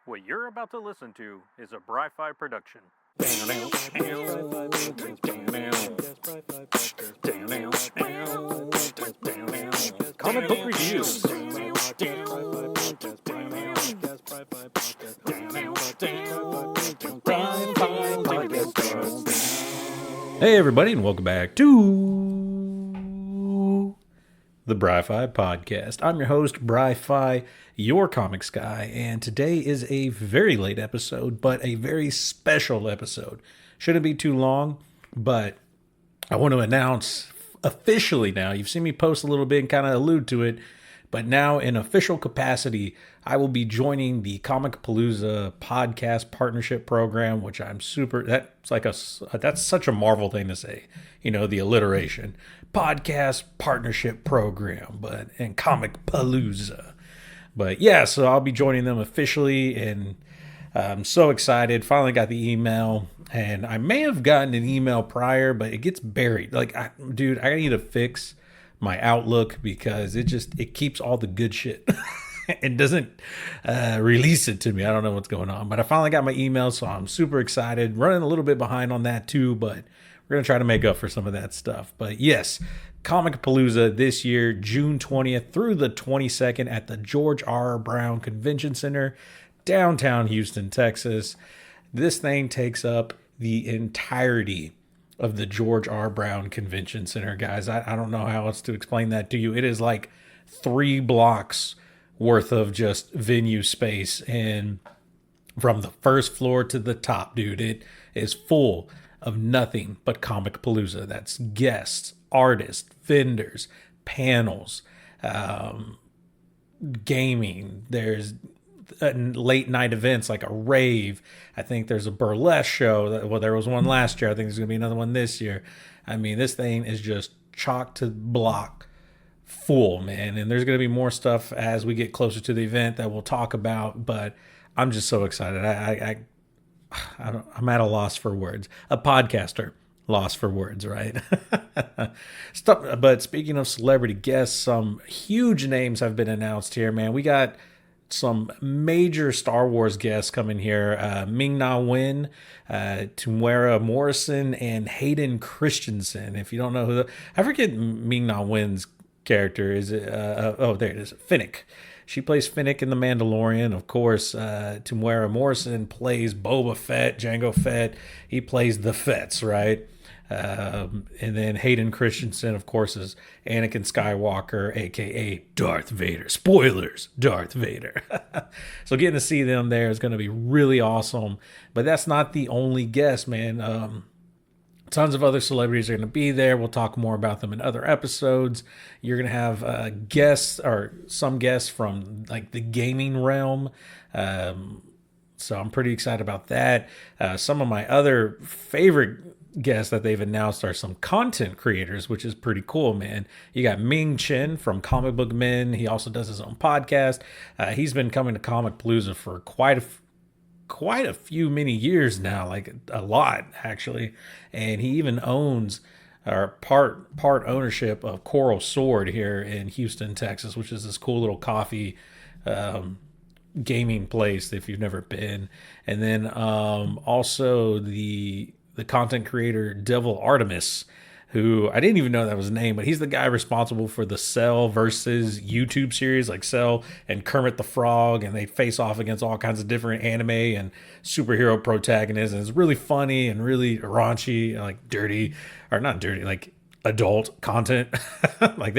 What you're about to listen to is a Bry-Fy production. Comic book reviews. Hey everybody, and welcome back to the Bry-Fy podcast. I'm your host, Bry-Fy, your comics guy, and today is a very late episode, but a very special episode. Shouldn't be too long, but I want to announce officially now, you've seen me post a little bit and kind of allude to it, but now in official capacity, I will be joining the Comicpalooza podcast partnership program, which I'm that's such a Marvel thing to say, the alliteration. Podcast partnership program, and Comicpalooza. But yeah, so I'll be joining them officially, and I'm so excited. Finally got the email, and I may have gotten an email prior, but it gets buried. I need to fix my Outlook because it keeps all the good shit. It doesn't release it to me. I don't know what's going on, but I finally got my email, so I'm super excited. Running a little bit behind on that too, but we're going to try to make up for some of that stuff. But yes, Comicpalooza this year, June 20th through the 22nd at the George R. Brown Convention Center, downtown Houston, Texas. This thing takes up the entirety of the George R. Brown Convention Center, guys. I don't know how else to explain that to you. It is like 3 blocks worth of just venue space, and from the first floor to the top, dude, it is full of nothing but Comicpalooza. That's guests, artists, vendors, panels, gaming. There's late night events like a rave. I think there's a burlesque show. Well, there was one last year. I think there's going to be another one this year. I mean, this thing is just chock to block full, man. And there's going to be more stuff as we get closer to the event that we'll talk about. But I'm just so excited. I'm at a loss for words. A podcaster lost for words, right? But speaking of celebrity guests, some huge names have been announced here, man. We got some major Star Wars guests coming here. Ming-Na Wen, Temuera Morrison, and Hayden Christensen. If you don't know I forget Ming-Na Wen's character. Is it? There it is. Finnick. She plays Finnick in The Mandalorian. Of course, Temuera Morrison plays Boba Fett, Jango Fett. He plays the Fetts, right? And then Hayden Christensen, of course, is Anakin Skywalker, a.k.a. Darth Vader. Spoilers, Darth Vader. So getting to see them there is going to be really awesome. But that's not the only guest, man. Tons of other celebrities are going to be there. We'll talk more about them in other episodes. You're going to have guests, or some guests from like the gaming realm. So I'm pretty excited about that. Some of my other favorite guests that they've announced are some content creators, which is pretty cool, man. You got Ming Chen from Comic Book Men. He also does his own podcast. He's been coming to Comicpalooza for quite a few many years now, like a lot actually, and he even owns or part ownership of Coral Sword here in Houston, Texas, which is this cool little coffee gaming place if you've never been. And then also the content creator Devil Artemis, who I didn't even know that was his name, but he's the guy responsible for the Cell versus YouTube series, like Cell and Kermit the Frog, and they face off against all kinds of different anime and superhero protagonists, and it's really funny and really raunchy, like dirty, or not dirty, like adult content. Like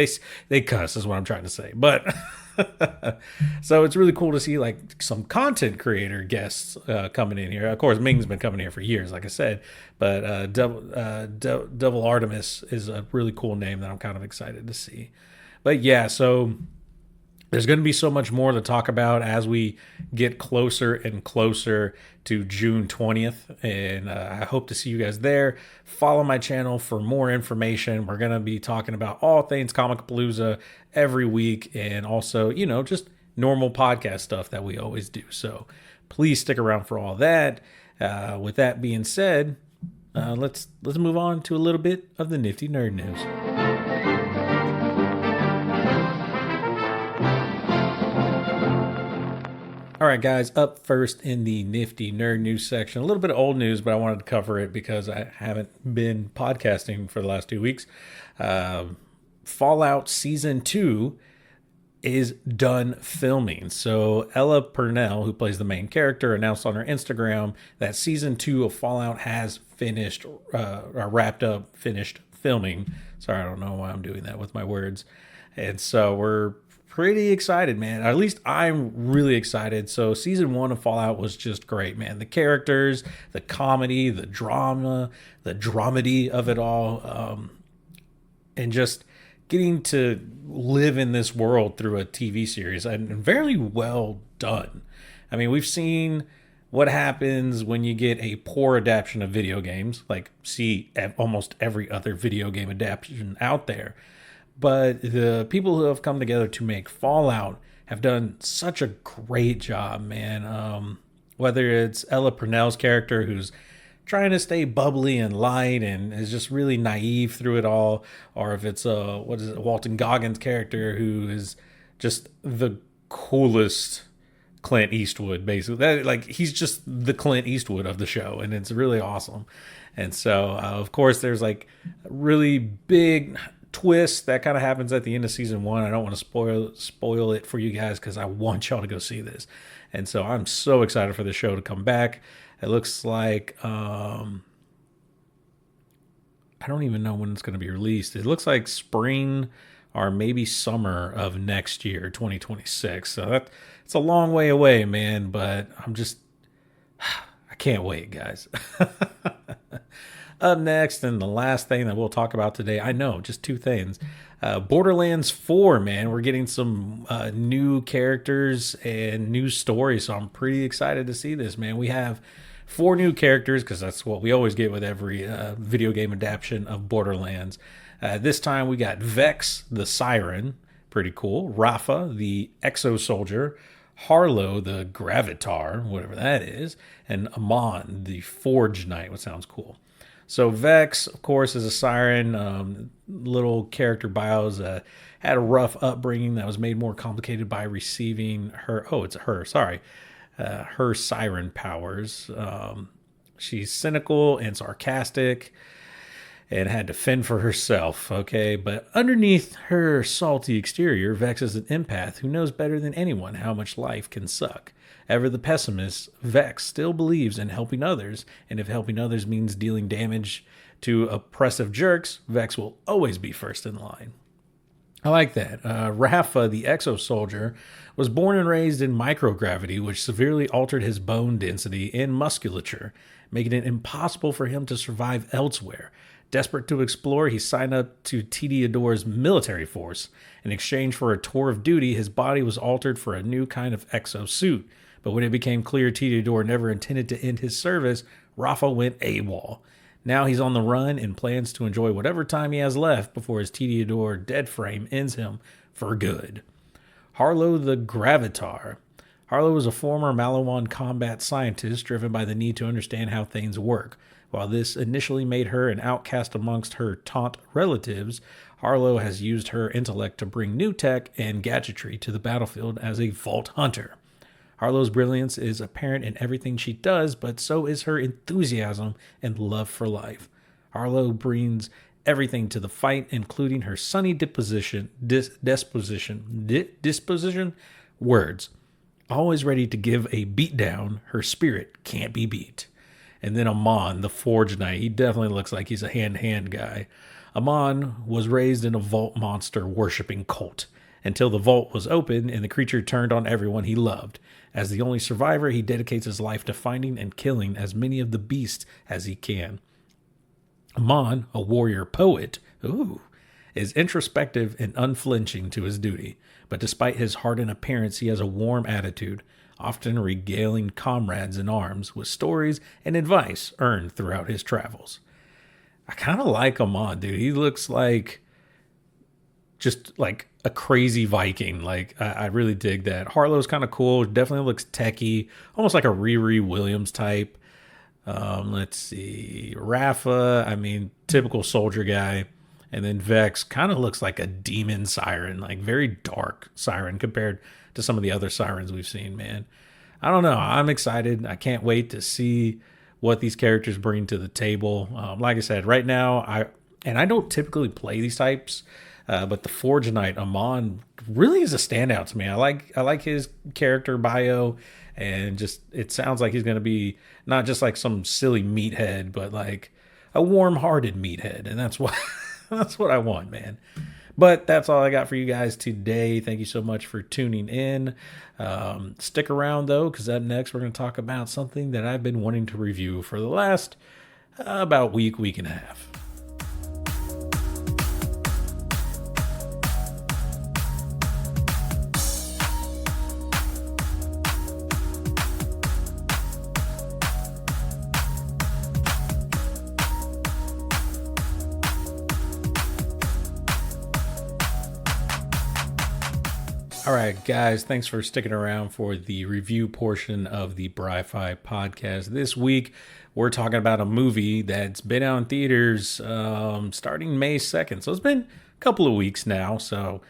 they cuss is what I'm trying to say, but so it's really cool to see like some content creator guests coming in here. Of course, Ming's been coming here for years, like I said, but Devil Artemis is a really cool name that I'm kind of excited to see. But yeah, so there's going to be so much more to talk about as we get closer and closer to June 20th. And I hope to see you guys there. Follow my channel for more information. We're going to be talking about all things Comicpalooza every week. And also, just normal podcast stuff that we always do. So please stick around for all that. With that being said, let's move on to a little bit of the nifty nerd news. All right, guys, up first in the nifty nerd news section. A little bit of old news, but I wanted to cover it because I haven't been podcasting for the last 2 weeks. Fallout Season 2 is done filming. So Ella Purnell, who plays the main character, announced on her Instagram that Season 2 of Fallout has finished, finished filming. Sorry, I don't know why I'm doing that with my words. And so we're pretty excited, man. At least I'm really excited. So Season 1 of Fallout was just great, man. The characters, the comedy, the drama, the dramedy of it all, and just getting to live in this world through a TV series, and very well done. I mean, we've seen what happens when you get a poor adaptation of video games, like see almost every other video game adaptation out there. But the people who have come together to make Fallout have done such a great job, man. Whether it's Ella Purnell's character, who's trying to stay bubbly and light and is just really naive through it all, or if it's Walton Goggins' character, who is just the coolest Clint Eastwood, basically. He's just the Clint Eastwood of the show, and it's really awesome. And so, of course, there's like a really big twist that kind of happens at the end of Season 1. I don't want to spoil it for you guys because I want y'all to go see this. And so I'm so excited for the show to come back. It looks like I don't even know when it's going to be released. It looks like spring or maybe summer of next year, 2026. So it's a long way away, man, but I can't wait, guys. Up next, and the last thing that we'll talk about today, I know, just 2 things. Borderlands 4, man. We're getting some new characters and new stories, so I'm pretty excited to see this, man. We have 4 new characters, because that's what we always get with every video game adaptation of Borderlands. This time we got Vex, the Siren. Pretty cool. Rafa, the Exo Soldier. Harlow, the Gravitar, whatever that is. And Amon, the Forge Knight, which sounds cool. So Vex, of course, is a siren. Little character bios, had a rough upbringing that was made more complicated by receiving her siren powers. She's cynical and sarcastic and had to fend for herself, okay? But underneath her salty exterior, Vex is an empath who knows better than anyone how much life can suck. Ever the pessimist, Vex still believes in helping others, and if helping others means dealing damage to oppressive jerks, Vex will always be first in line. I like that. Rafa, the Exo Soldier, was born and raised in microgravity, which severely altered his bone density and musculature, making it impossible for him to survive elsewhere. Desperate to explore, he signed up to Tediador's military force. In exchange for a tour of duty, his body was altered for a new kind of exo suit. But when it became clear Tediador never intended to end his service, Rafa went AWOL. Now he's on the run and plans to enjoy whatever time he has left before his Tediador dead frame ends him for good. Harlow the Gravitar. Harlow was a former Malawan combat scientist driven by the need to understand how things work. While this initially made her an outcast amongst her taunt relatives, Harlow has used her intellect to bring new tech and gadgetry to the battlefield as a vault hunter. Harlow's brilliance is apparent in everything she does, but so is her enthusiasm and love for life. Harlow brings everything to the fight, including her sunny disposition, words. Always ready to give a beatdown, her spirit can't be beat. And then Amon, the Forge Knight. He definitely looks like he's a hand-to-hand guy. Amon was raised in a vault monster worshipping cult until the vault was opened and the creature turned on everyone he loved. As the only survivor, he dedicates his life to finding and killing as many of the beasts as he can. Amon, a warrior poet, is introspective and unflinching to his duty. But despite his hardened appearance, he has a warm attitude, often regaling comrades in arms with stories and advice earned throughout his travels. I kind of like Amon, dude. He looks like just like a crazy Viking. Like, I really dig that. Harlow's kind of cool. Definitely looks techie, almost like a Riri Williams type. Let's see. Rafa, I mean, typical soldier guy. And then Vex kind of looks like a demon siren, like very dark siren compared to some of the other sirens we've seen, man. I don't know. I'm excited. I can't wait to see what these characters bring to the table. Like I said, right now, I don't typically play these types, but the Forge Knight Amon really is a standout to me. I like his character bio, and just it sounds like he's going to be not just like some silly meathead, but like a warm-hearted meathead, and that's what that's what I want, man. But that's all I got for you guys today. Thank you so much for tuning in. Stick around, though, because up next we're going to talk about something that I've been wanting to review for the last about week and a half. All right, guys, thanks for sticking around for the review portion of the Bry-Fy podcast. This week, we're talking about a movie that's been out in theaters starting May 2nd. So it's been a couple of weeks now. So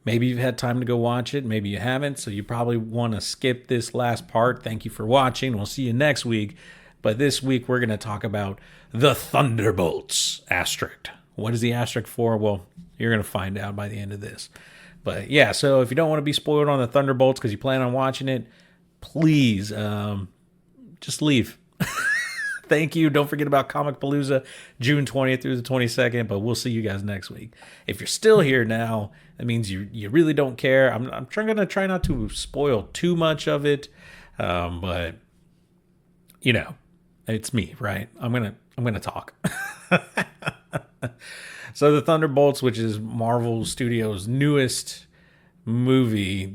maybe you've had time to go watch it. Maybe you haven't. So you probably want to skip this last part. Thank you for watching. We'll see you next week. But this week, we're going to talk about the Thunderbolts asterisk. What is the asterisk for? Well, you're going to find out by the end of this. But yeah, so if you don't want to be spoiled on the Thunderbolts because you plan on watching it, please just leave. Thank you. Don't forget about Comicpalooza, June 20th through the 22nd, but we'll see you guys next week. If you're still here now, that means you really don't care. I'm going to try not to spoil too much of it, but you know, it's me, right? I'm gonna talk. So the Thunderbolts, which is Marvel Studios' newest movie,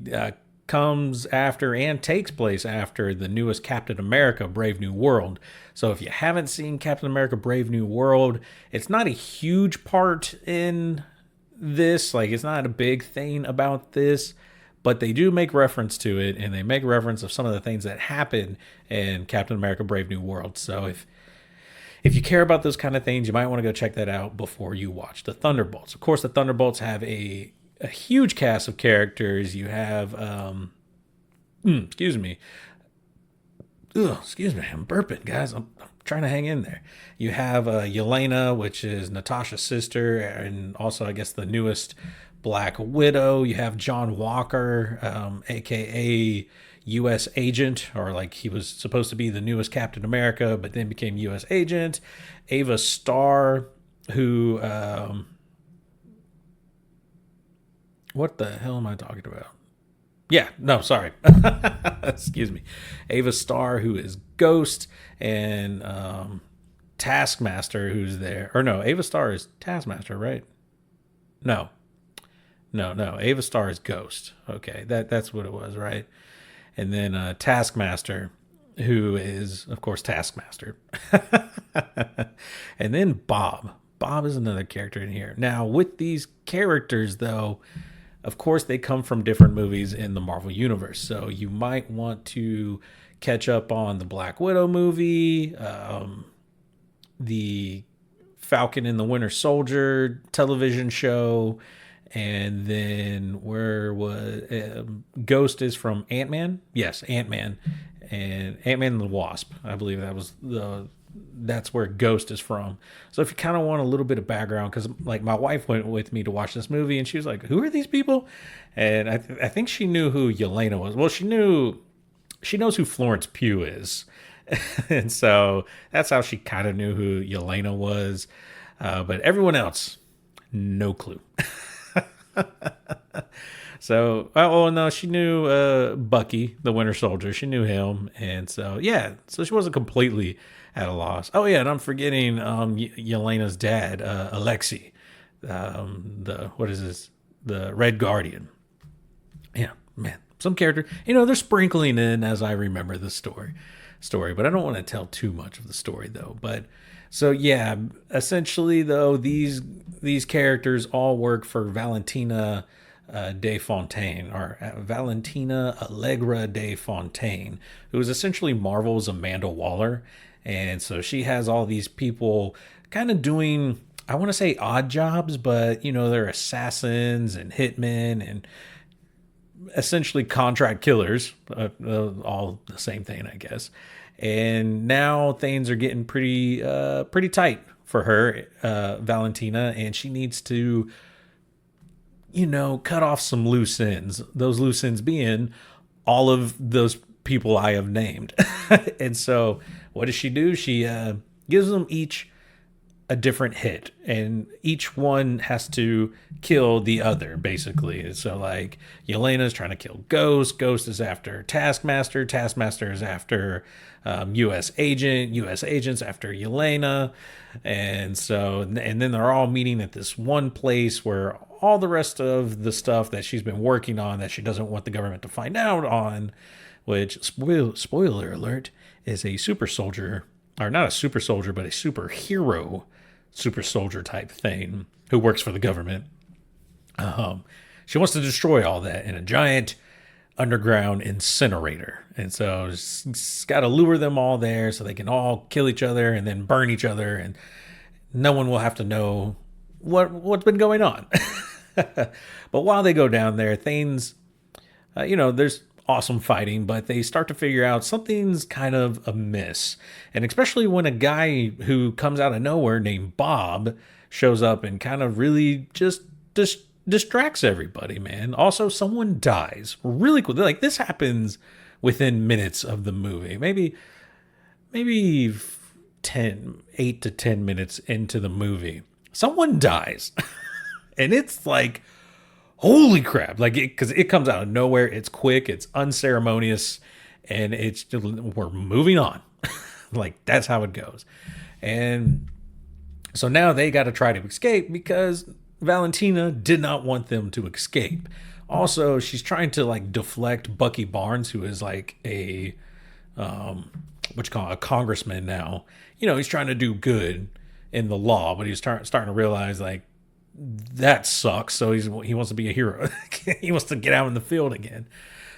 comes after and takes place after the newest Captain America Brave New World. So if you haven't seen Captain America Brave New World, it's not a huge part in this. Like, it's not a big thing about this, but they do make reference to it, and they make reference of some of the things that happen in Captain America Brave New World. So if you care about those kind of things, you might want to go check that out before you watch the Thunderbolts. Of course, the Thunderbolts have a huge cast of characters. You have, excuse me, I'm burping, guys. I'm trying to hang in there. You have Yelena, which is Natasha's sister, and also, I guess, the newest Black Widow. You have John Walker, a.k.a. U.S. agent, or like he was supposed to be the newest Captain America, but then became U.S. agent. Ava Starr, who, what the hell am I talking about? Yeah, no, sorry. Excuse me. Ava Starr, who is Ghost, and Taskmaster, who's there. Or no, Ava Starr is Taskmaster, right? No. Ava Starr is Ghost. Okay, that's what it was, right? And then Taskmaster, who is, of course, Taskmaster. And then Bob. Bob is another character in here. Now, with these characters, though, of course, they come from different movies in the Marvel Universe. So you might want to catch up on the Black Widow movie, the Falcon and the Winter Soldier television show, and then where was Ghost is from Ant-Man? Yes, Ant-Man. And Ant-Man and the Wasp. I believe that's where Ghost is from. So if you kind of want a little bit of background, because like my wife went with me to watch this movie, and she was like, "Who are these people?" And I think she knew who Yelena was. Well, she knows who Florence Pugh is, and so that's how she kind of knew who Yelena was. But everyone else, no clue. So, oh no, she knew Bucky, the Winter Soldier. She knew him, and so yeah, so she wasn't completely at a loss. Oh yeah, and I'm forgetting Yelena's dad, Alexei, what is this? The Red Guardian. Yeah, man, some character. They're sprinkling in as I remember the story, but I don't want to tell too much of the story though. But so yeah, essentially though, these characters all work for Valentina de Fontaine, or Valentina Allegra de Fontaine, who is essentially Marvel's Amanda Waller. And so she has all these people kind of doing, I want to say odd jobs, but they're assassins and hitmen and essentially contract killers, all the same thing, I guess. And now things are getting pretty tight for her, Valentina, and she needs to, cut off some loose ends. Those loose ends being all of those people I have named. And so what does she do? She gives them each a different hit, and each one has to kill the other, basically. So like Yelena's trying to kill Ghost is after Taskmaster is after US agent's after Yelena. And so, and then they're all meeting at this one place where all the rest of the stuff that she's been working on that she doesn't want the government to find out on, which, spoiler alert, is a super soldier, or not a super soldier, but a superhero super soldier type thing who works for the government. She wants to destroy all that in a giant underground incinerator. And so she's got to lure them all there so they can all kill each other and then burn each other, and no one will have to know what's been going on. But while they go down there, things, there's awesome fighting, but they start to figure out something's kind of amiss. And especially when a guy who comes out of nowhere named Bob shows up and kind of really just distracts everybody, man. Also, someone dies really quick. Like, this happens within minutes of the movie. Maybe 8 to 10 minutes into the movie. Someone dies. And it's like, holy crap. Like, because it comes out of nowhere. It's quick. It's unceremonious. And we're moving on. Like, that's how it goes. And so now they got to try to escape because Valentina did not want them to escape. Also, she's trying to like deflect Bucky Barnes, who is like a congressman now. He's trying to do good in the law, but he's starting to realize like that sucks. So he wants to be a hero. He wants to get out in the field again.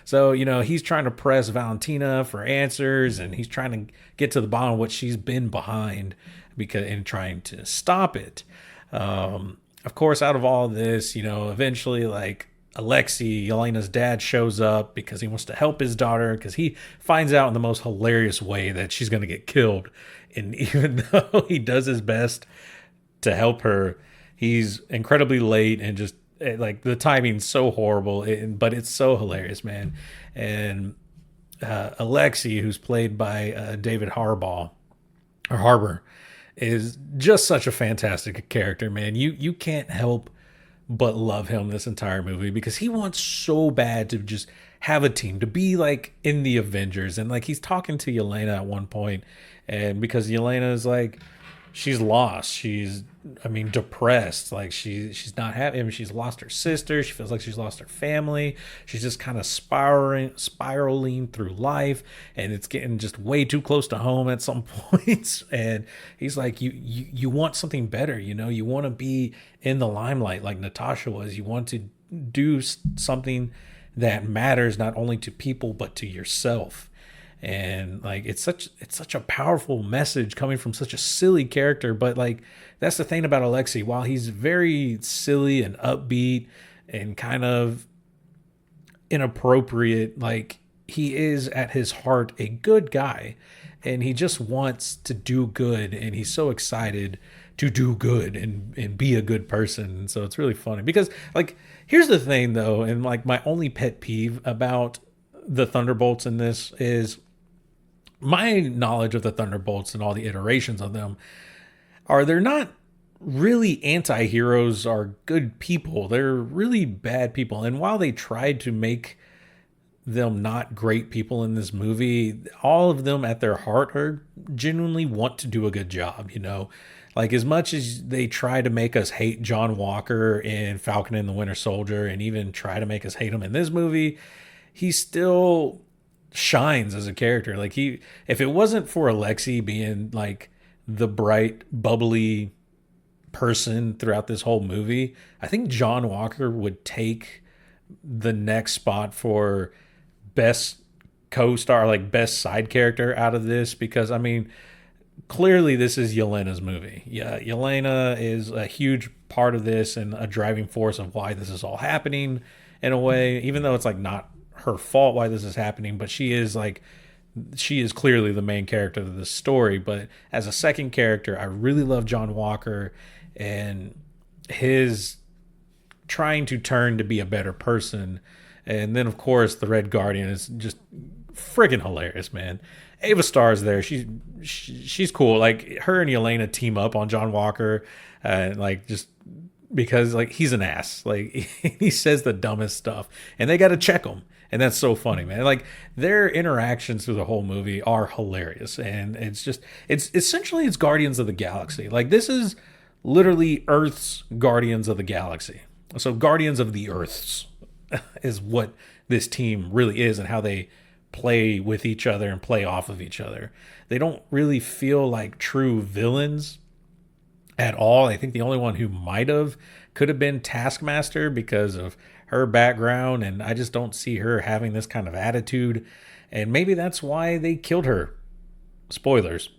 So, he's trying to press Valentina for answers, and he's trying to get to the bottom of what she's been behind and trying to stop it. Of course, out of all this, eventually, like, Alexei, Yelena's dad, shows up because he wants to help his daughter, because he finds out in the most hilarious way that she's going to get killed. And even though he does his best to help her, he's incredibly late, and just, like, the timing's so horrible, but it's so hilarious, man. And Alexei, who's played by David Harbour, is just such a fantastic character, man. You can't help but love him this entire movie, because he wants so bad to just have a team, to be like in the Avengers. And like, he's talking to Yelena at one point, and because Yelena is like, she's lost. She's, depressed. Like, she's not happy. She's lost her sister. She feels like she's lost her family. She's just kind of spiraling through life, and it's getting just way too close to home at some points. And he's like, you want something better, you want to be in the limelight like Natasha was. You want to do something that matters not only to people but to yourself. And like, it's such a powerful message coming from such a silly character. But like, that's the thing about Alexei. While he's very silly and upbeat and kind of inappropriate, like, he is at his heart a good guy, and he just wants to do good, and he's so excited to do good and be a good person. And so it's really funny because, like, here's the thing though, and like, my only pet peeve about the Thunderbolts in this is my knowledge of the Thunderbolts and all the iterations of them they're not really anti-heroes or good people. They're really bad people. And while they tried to make them not great people in this movie, all of them at their heart genuinely want to do a good job, Like, as much as they try to make us hate John Walker in Falcon and the Winter Soldier, and even try to make us hate him in this movie, he still shines as a character. Like, if it wasn't for Alexei being like the bright, bubbly person throughout this whole movie, I think John Walker would take the next spot for best co-star, like best side character out of this, because clearly this is Yelena's movie. Yeah, Yelena is a huge part of this and a driving force of why this is all happening. in a way, even though it's like not her fault why this is happening, but she is clearly the main character of this story. But as a second character, I really love John Walker and his trying to turn to be a better person. And then, of course, the Red Guardian is just friggin' hilarious, man. Ava Starr's there. She's cool. Like, her and Yelena team up on John Walker, like, just because, like, he's an ass. Like, he says the dumbest stuff, and they got to check him. And that's so funny, man. Like, their interactions through the whole movie are hilarious. And it's essentially Guardians of the Galaxy. Like, this is literally Earth's Guardians of the Galaxy. So Guardians of the Earths is what this team really is, and how they play with each other and play off of each other. They don't really feel like true villains at all. I think the only one who could have been Taskmaster because of her background, and I just don't see her having this kind of attitude. And maybe that's why they killed her. Spoilers.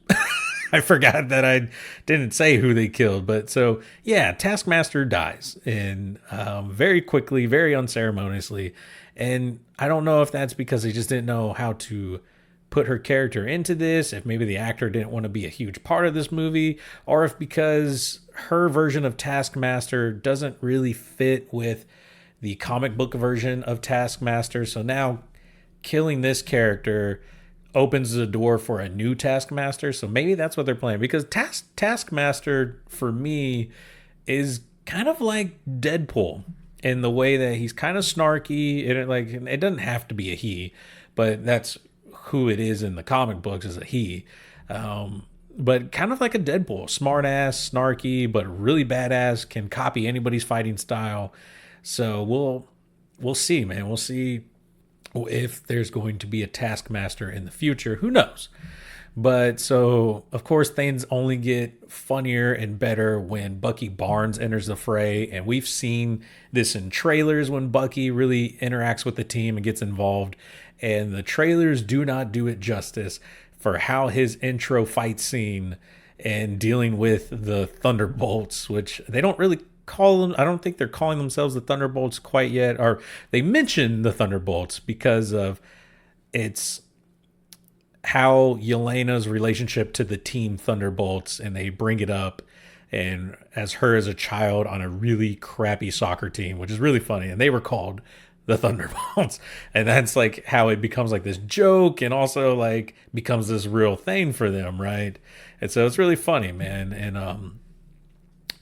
I forgot that I didn't say who they killed. But so, yeah, Taskmaster dies, and very quickly, very unceremoniously. And I don't know if that's because they just didn't know how to put her character into this, if maybe the actor didn't want to be a huge part of this movie, or if because her version of Taskmaster doesn't really fit with the comic book version of Taskmaster. So now killing this character opens the door for a new Taskmaster. So maybe that's what they're playing, because Taskmaster for me is kind of like Deadpool in the way that he's kind of snarky, and it doesn't have to be a he, but that's who it is in the comic books, is a he. But kind of like a Deadpool, smart ass, snarky, but really badass, can copy anybody's fighting style. So we'll see, man. We'll see if there's going to be a Taskmaster in the future. Who knows? But so, of course, things only get funnier and better when Bucky Barnes enters the fray. And we've seen this in trailers when Bucky really interacts with the team and gets involved. And the trailers do not do it justice for how his intro fight scene and dealing with the Thunderbolts, which they don't really call them. I don't think they're calling themselves the Thunderbolts quite yet. Or they mention the Thunderbolts because of it's how Yelena's relationship to the team Thunderbolts, and they bring it up and as her as a child on a really crappy soccer team, which is really funny. And they were called the Thunderbolts, and that's like how it becomes like this joke, and also like becomes this real thing for them, right? And so it's really funny, man. And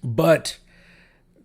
but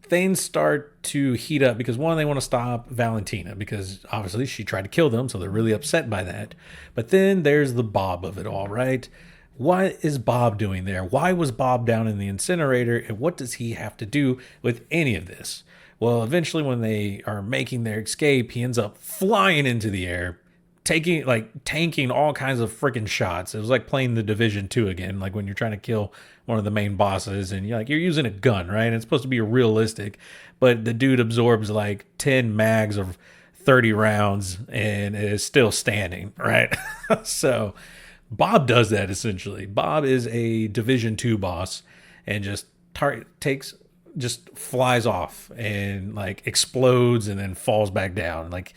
things start to heat up because, one, they want to stop Valentina because obviously she tried to kill them, so they're really upset by that. But then there's the Bob of it all, right? What is Bob doing there? Why was Bob down in the incinerator, and what does he have to do with any of this? Well, eventually when they are making their escape, he ends up flying into the air, tanking all kinds of freaking shots. It was like playing the Division 2 again, like when you're trying to kill one of the main bosses and you're using a gun, right? And it's supposed to be realistic, but the dude absorbs like 10 mags of 30 rounds and is still standing, right? So Bob does that essentially. Bob is a Division 2 boss and just flies off and like explodes and then falls back down. Like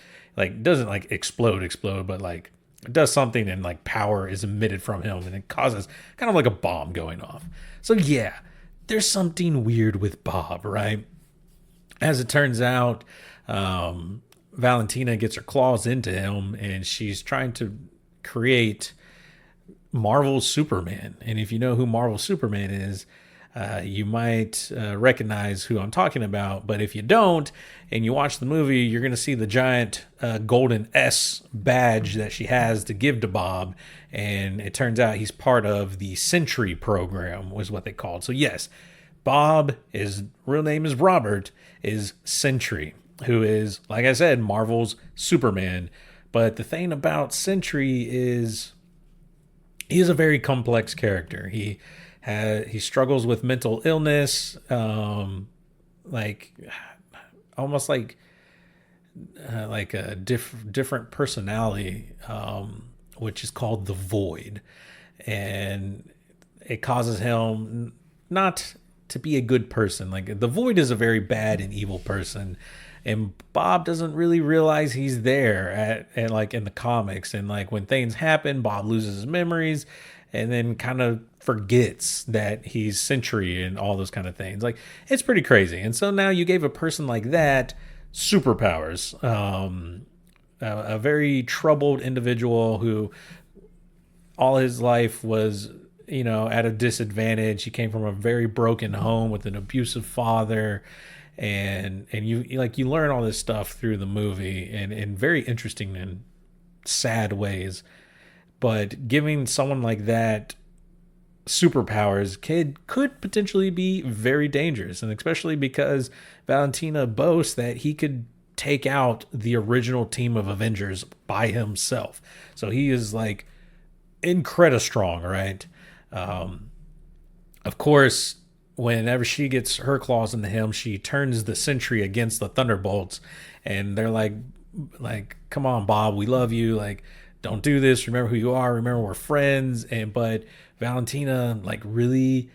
doesn't like explode, but like it does something, and like power is emitted from him and it causes kind of like a bomb going off. So yeah, there's something weird with Bob, right? As it turns out, Valentina gets her claws into him and she's trying to create Marvel's Superman. And if you know who Marvel's Superman is, you might recognize who I'm talking about. But if you don't, and you watch the movie, you're going to see the giant golden S badge that she has to give to Bob. And it turns out he's part of the Sentry program, was what they called. So yes, Bob, his real name is Robert, is Sentry, who is, like I said, Marvel's Superman. But the thing about Sentry is he is a very complex character. He struggles with mental illness, almost like a different personality, which is called the Void, and it causes him not to be a good person. Like the Void is a very bad and evil person, and Bob doesn't really realize he's there at like in the comics. And like when things happen, Bob loses his memories and then kind of forgets that he's Sentry and all those kind of things. Like, it's pretty crazy. And so now you gave a person like that superpowers, a very troubled individual who all his life was, at a disadvantage. He came from a very broken home with an abusive father, and you learn all this stuff through the movie and in very interesting and sad ways. But giving someone like that superpowers could potentially be very dangerous, and especially because Valentina boasts that he could take out the original team of Avengers by himself. So he is like incredible strong, right? Of course, whenever she gets her claws into him, she turns the Sentry against the Thunderbolts, and they're like, come on, Bob, we love you. Like, don't do this. Remember who you are. Remember we're friends. But Valentina like really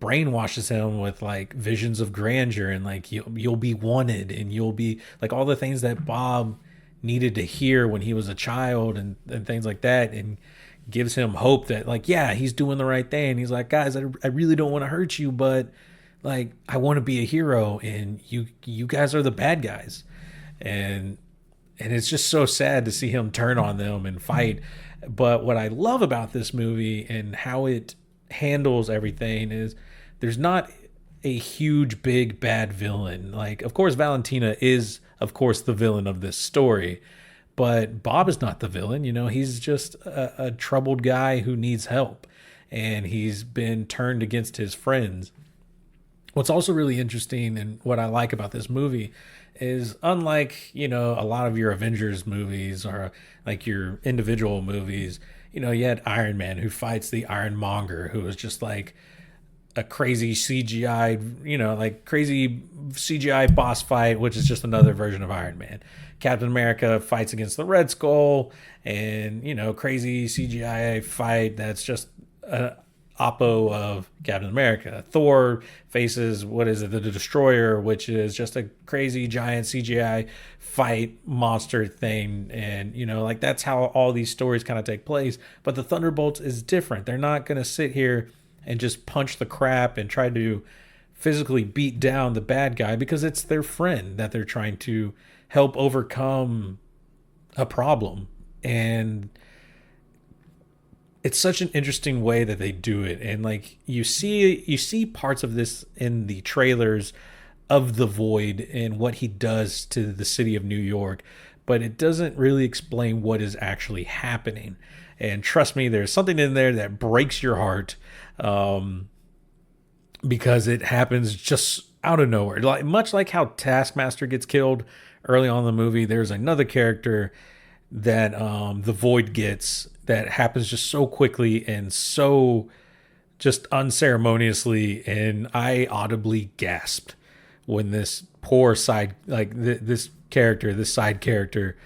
brainwashes him with like visions of grandeur and like you'll be wanted and you'll be like all the things that Bob needed to hear when he was a child and things like that, and gives him hope that like, yeah, he's doing the right thing. He's like, guys, I really don't want to hurt you, but like I want to be a hero, and you guys are the bad guys. And it's just so sad to see him turn on them and fight. But what I love about this movie and how it handles everything is there's not a huge, big, bad villain. Like, of course, Valentina is, of course, the villain of this story. But Bob is not the villain. He's just a troubled guy who needs help. And he's been turned against his friends. What's also really interesting and what I like about this movie is, unlike, a lot of your Avengers movies or like your individual movies, you had Iron Man who fights the Ironmonger, who is just like a crazy CGI, like crazy CGI boss fight, which is just another version of Iron Man. Captain America fights against the Red Skull, and, crazy CGI fight that's just an oppo of Captain America. Thor faces, the Destroyer, which is just a crazy giant CGI fight monster thing. And, like that's how all these stories kind of take place. But the Thunderbolts is different. They're not going to sit here and just punch the crap and try to physically beat down the bad guy, because it's their friend that they're trying to help overcome a problem. And it's such an interesting way that they do it. And like you see parts of this in the trailers of The Void and what he does to the city of New York, but it doesn't really explain what is actually happening. And trust me, there's something in there that breaks your heart, because it happens just out of nowhere. Like, much like how Taskmaster gets killed early on in the movie, there's another character that the Void gets that happens just so quickly and so just unceremoniously, and I audibly gasped when this poor side, like this side character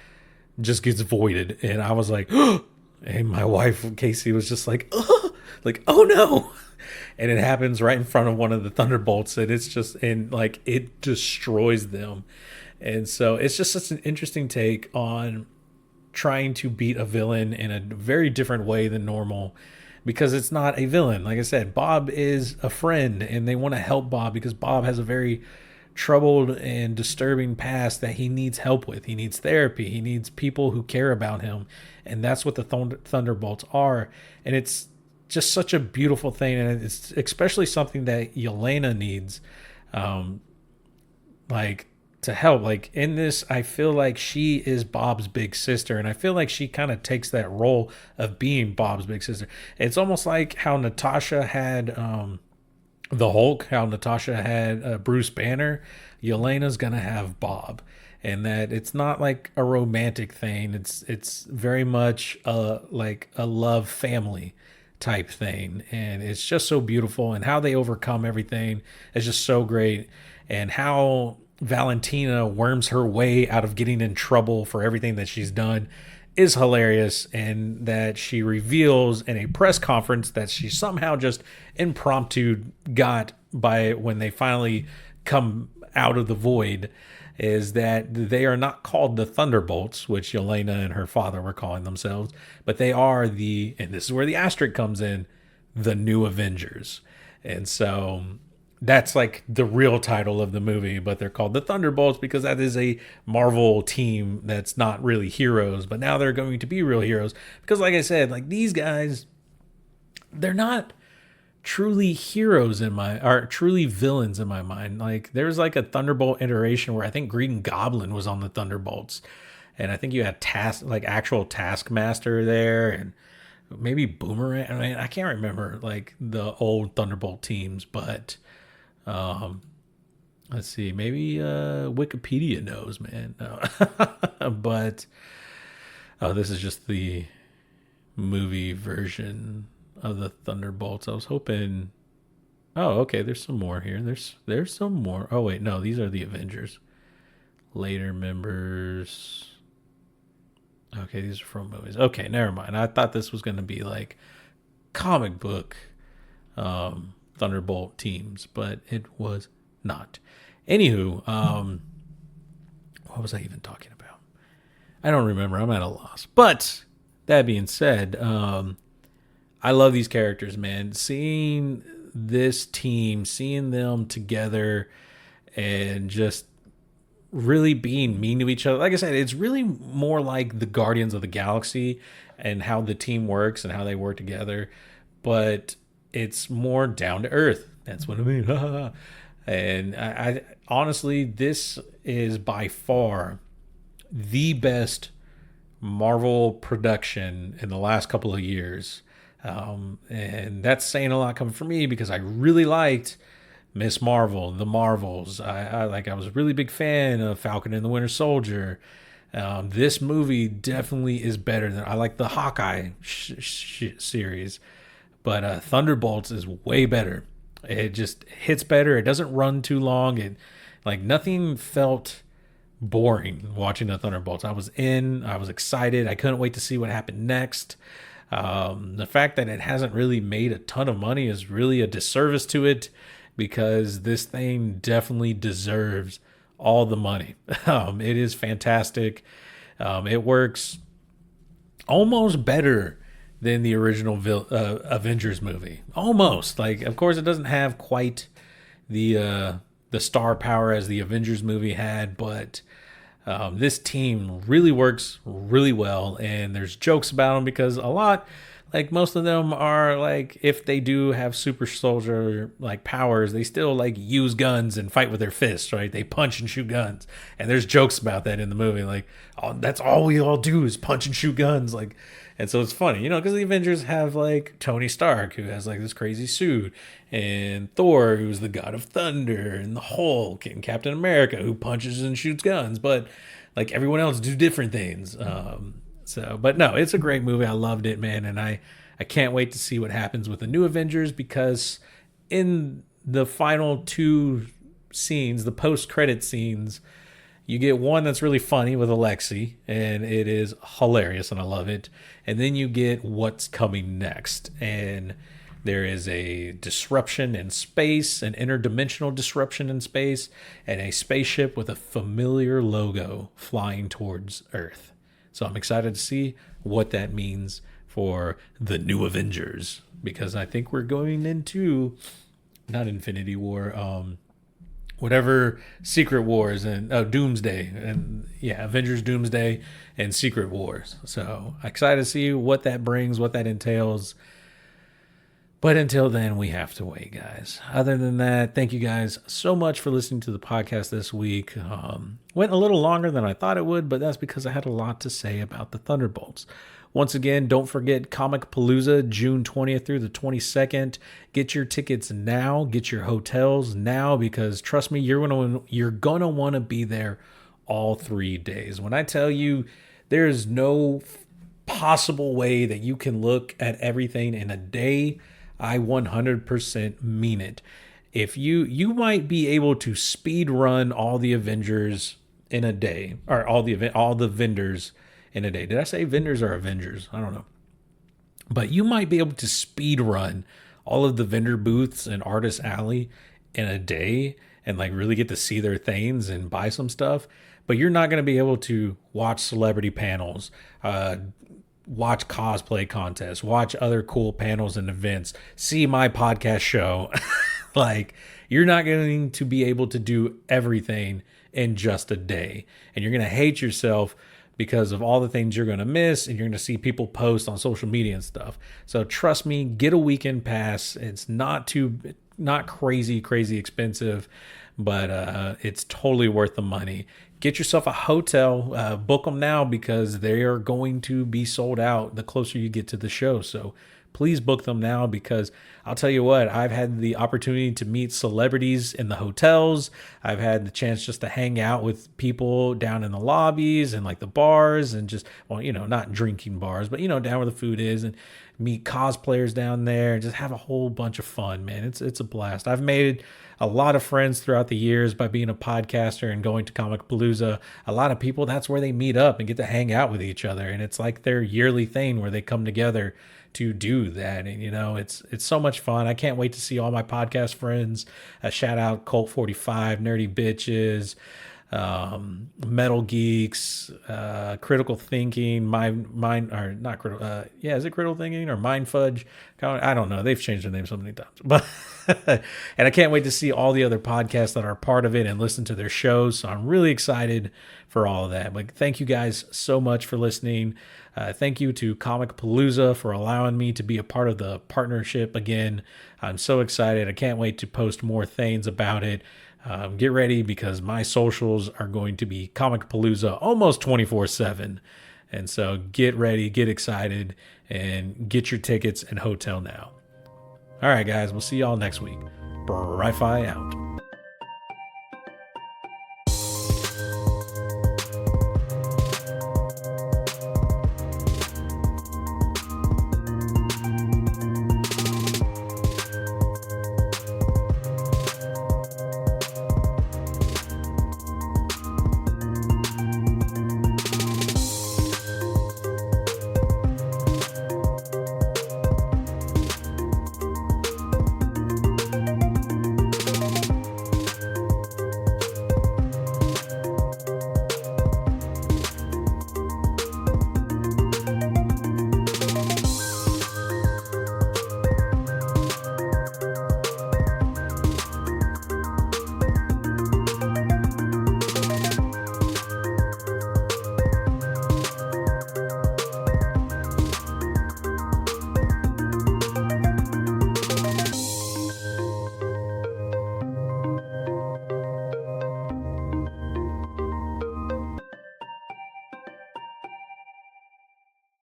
just gets voided. And I was like, oh! And my wife Casey was just like, oh, like, oh no. And it happens right in front of one of the Thunderbolts, and it's just, and like it destroys them. And so it's just such an interesting take on trying to beat a villain in a very different way than normal, because it's not a villain. Like I said, Bob is a friend, and they want to help Bob because Bob has a very troubled and disturbing past that he needs help with. He needs therapy. He needs people who care about him. And that's what the Thunderbolts are. And it's just such a beautiful thing. And it's especially something that Yelena needs, like, to help. Like, in this, I feel like she is Bob's big sister. And I feel like she kind of takes that role of being Bob's big sister. It's almost like how Natasha had the Hulk, how Natasha had Bruce Banner. Yelena's gonna have Bob, and that it's not like a romantic thing. It's very much like a love family type thing, and it's just so beautiful. And how they overcome everything is just so great, and how Valentina worms her way out of getting in trouble for everything that she's done is hilarious. And that she reveals in a press conference that she somehow just impromptu got by when they finally come out of the void, is that they are not called the Thunderbolts, which Yelena and her father were calling themselves, but they are and this is where the asterisk comes in, the New Avengers. And so that's like the real title of the movie, but they're called the Thunderbolts because that is a Marvel team that's not really heroes, but now they're going to be real heroes. Because like I said, like these guys, they're not truly heroes or truly villains in my mind. Like there's like a Thunderbolt iteration where I think Green Goblin was on the Thunderbolts, and I think you had actual Taskmaster there, and maybe Boomerang. I mean, I can't remember like the old Thunderbolt teams, but let's see, maybe Wikipedia knows, man. No. But this is just the movie version of the Thunderbolts. I was hoping. Oh, okay. There's some more here. There's some more. Oh wait, no. These are the Avengers. Later members. Okay, these are from movies. Okay, never mind. I thought this was going to be like comic book Thunderbolt teams, but it was not. Anywho, what was I even talking about? I don't remember. I'm at a loss. But that being said, I love these characters, man. Seeing this team, seeing them together and just really being mean to each other. Like I said, it's really more like the Guardians of the Galaxy and how the team works and how they work together. But it's more down to earth. That's what I mean. And I honestly, this is by far the best Marvel production in the last couple of years. And that's saying a lot coming from me because I really liked Miss Marvel, the Marvels. I was a really big fan of Falcon and the Winter Soldier. This movie definitely is better than I like the Hawkeye series, but Thunderbolts is way better. It just hits better. It doesn't run too long. Nothing felt boring watching the Thunderbolts. I was excited. I couldn't wait to see what happened next. The fact that it hasn't really made a ton of money is really a disservice to it because this thing definitely deserves all the money. It is fantastic. It works almost better than the original Avengers movie. Almost. Like, of course, it doesn't have quite the star power as the Avengers movie had, but this team really works really well, and there's jokes about them because most of them are like, if they do have super soldier like powers, they still like use guns and fight with their fists, right? They punch and shoot guns, and there's jokes about that in the movie. Like, oh, that's all we all do is punch and shoot guns, like. And so it's funny, because the Avengers have like Tony Stark, who has like this crazy suit, and Thor, who's the god of thunder, and the Hulk, and Captain America, who punches and shoots guns, but like everyone else do different things. But no, it's a great movie. I loved it, man, and I can't wait to see what happens with the new Avengers, because in the final two scenes, the post-credit scenes, you get one that's really funny with Alexei, and it is hilarious, and I love it. And then you get what's coming next, and there is a disruption in space, an interdimensional disruption in space, and a spaceship with a familiar logo flying towards Earth. So I'm excited to see what that means for the new Avengers, because I think we're going into, not Infinity War, whatever Secret Wars and Doomsday, and Avengers Doomsday and Secret Wars. So excited to see what that brings, what that entails. But until then, we have to wait, guys. Other than that, thank you guys so much for listening to the podcast this week. Went a little longer than I thought it would, but that's because I had a lot to say about the Thunderbolts. Once again, don't forget Comicpalooza, June 20th through the 22nd. Get your tickets now. Get your hotels now, because trust me, you're gonna want to be there all 3 days. When I tell you, there is no possible way that you can look at everything in a day, I 100% mean it. If you might be able to speed run all the Avengers in a day, or all the vendors in a day. Did I say vendors or Avengers? I don't know. But you might be able to speed run all of the vendor booths and Artist Alley in a day, and like really get to see their things and buy some stuff. But you're not going to be able to watch celebrity panels, watch cosplay contests, watch other cool panels and events, see my podcast show. Like, you're not going to be able to do everything in just a day. And you're going to hate yourself because of all the things you're going to miss, and you're going to see people post on social media and stuff. So trust me, get a weekend pass. It's not crazy expensive, but it's totally worth the money. Get yourself a hotel, book them now, because they are going to be sold out the closer you get to the show. So please book them now, because I'll tell you what, I've had the opportunity to meet celebrities in the hotels. I've had the chance just to hang out with people down in the lobbies and like the bars, and just, well, not drinking bars, but down where the food is, and meet cosplayers down there and just have a whole bunch of fun, man. It's a blast. I've made a lot of friends throughout the years by being a podcaster and going to Comicpalooza. A lot of people, that's where they meet up and get to hang out with each other. And it's like their yearly thing where they come together to do that. And it's so much fun. I can't wait to see all my podcast friends. Shout out Colt 45, Nerdy Bitches, Metal Geeks, Critical Thinking, is it Critical Thinking or Mind Fudge? I don't know. They've changed their name so many times, but and I can't wait to see all the other podcasts that are part of it and listen to their shows. So I'm really excited for all of that. But thank you guys so much for listening. Thank you to Comicpalooza for allowing me to be a part of the partnership again. I'm so excited. I can't wait to post more things about it. Get ready, because my socials are going to be Comicpalooza almost 24/7. And so get ready, get excited, and get your tickets and hotel now. All right, guys, we'll see y'all next week. Bry-Fy out.